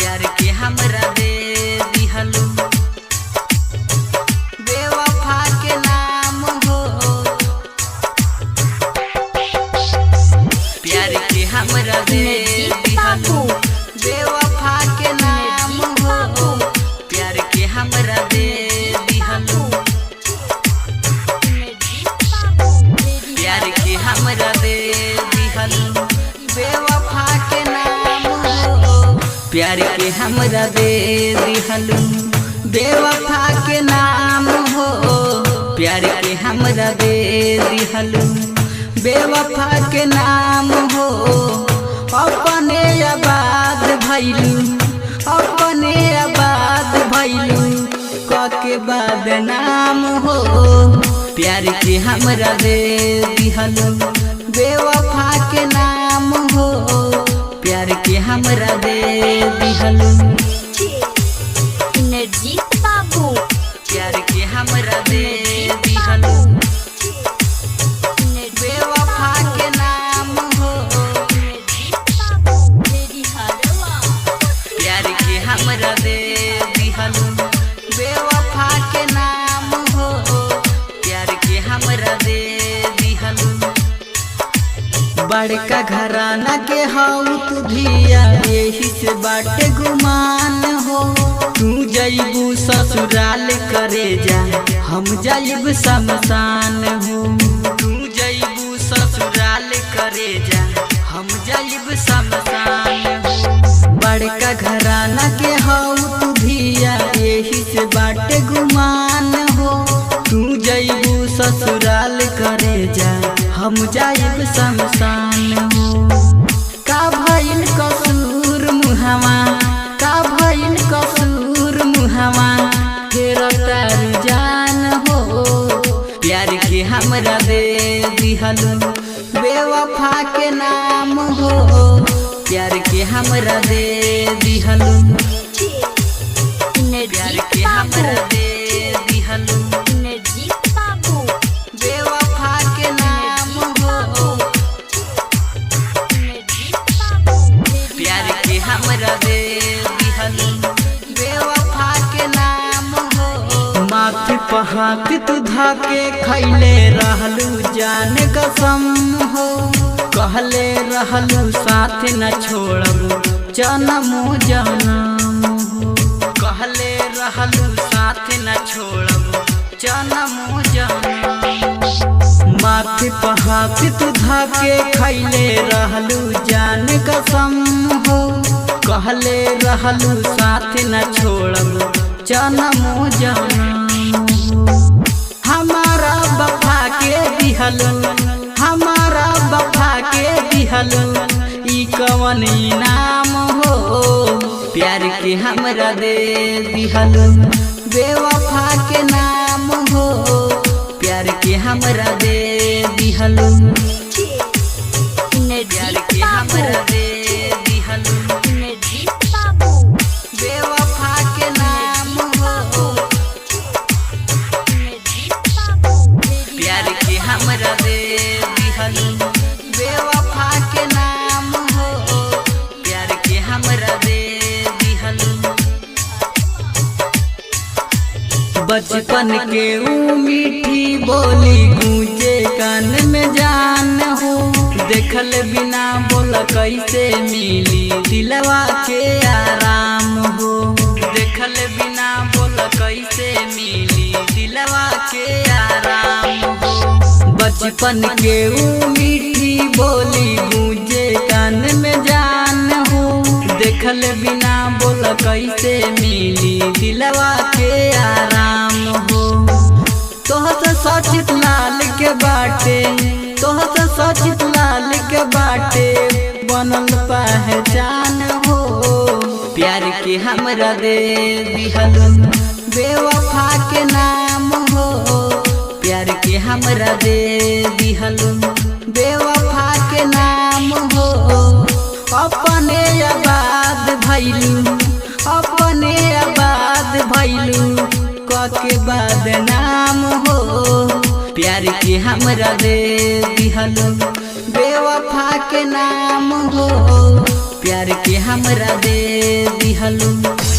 प्यार के हमरा दे दिहलू बेवफा के नाम हो। प्यार के हमरा दे दिहलू बेवफा के नाम हो। प्यार के हमरा दे दिहलू प्यार के हमरा दे दिहलू बेवफा के नाम हो। प्यार के हमरा दे दिहलू बेवफा के नाम हो। प्यार के हमरा दे दिहलू बेवफा के नाम हो। अपने आबाद भइलू अपने आबाद भइलू के बाद नाम हो। प्यार के हमरा दे दिहलू बेवफा के नाम हो। प्यार के हमरा दे दिहलू इनरजीत बाबू प्यार के हमरा दे दिहलू बेवफा के नाम हो। प्यार के हमरा दे दिहलू बेवफा के नाम हो। प्यार के हमरा दे दिहलू बड़का घराना के हऊ तू धिया यही से बाटे गुमान हो। तू जइबू ससुराल करे जा हम जइब शमशान हो। तू जइबू ससुराल करे जा हम जइब शमशान हो। बड़का घराना के हऊ तू धिया यही से बाटे गुमान हो। तू जइबू ससुराल करे जा हम जाइब शमशान हो। का भइल कसूर मुहवा का भइल कसूर मुहवा फेर तार जान हो। प्यार के हमरा दे दिहलू बेवफा के नाम हो। प्यार के हमरा दे दिहलू प्यार के हमरा दे दिहलू इनरजीत बाबू बेवफा के नाम हो। प्यार के हमरा दे दिहलू बेवफा के नाम हो। माथे पे हाथ तू धाके खैले रहलू जान कसम हो। कहले रहलू साथ न छोड़बू जनमो जनम हो। कहले रहलू साथ न छोड़बू जनमो जनम। माथे पे हाथ तू धाके खैले रहलू जान कसम हो। कहले रहलू साथ न छोड़बू जनमो जनम हो। हमारा वफा के दिहलू हमारा वफा के दिहलू ई कवन इनाम हो। प्यार के हमरा दे दिहलू बेवफा के नाम हो। प्यार के हमरा दे दिहलू प्यार के हमरा दे दिहलू इनरजीत बाबू बेवफा के नाम हो। प्यार के हमरा दे दिहलू बेवफा के नाम हो। प्यार के हमरा दे दिहलू बचपन के ऊ मीठी बोली गूंजे कान में जान हो। देखल बिना बोल कैसे मिली दिलवा के आराम हो। देखल बिना बोल कैसे मिली दिलवा के आराम हो। बचपन के ऊ मीठी बोली गूंजे कान में जान हो। देखल बिना बोल कैसे मिली दिलवा के आराम हो। तोहत सचित लाल के बाटे तोहत सचित लाल के बाटे बनल पहचान हो। प्यार के हमरा दे दिहलू बेवफा के नाम हो। प्यार के हमरा दे दिहलू बेवफा के नाम हो। अपने आबाद भइलू अपने आबाद भइलू के बाद नाम हो। प्यार के हमरा दे दिहलू बेवफा के नाम हो। प्यार के हमरा दे दिहलू। दिहलू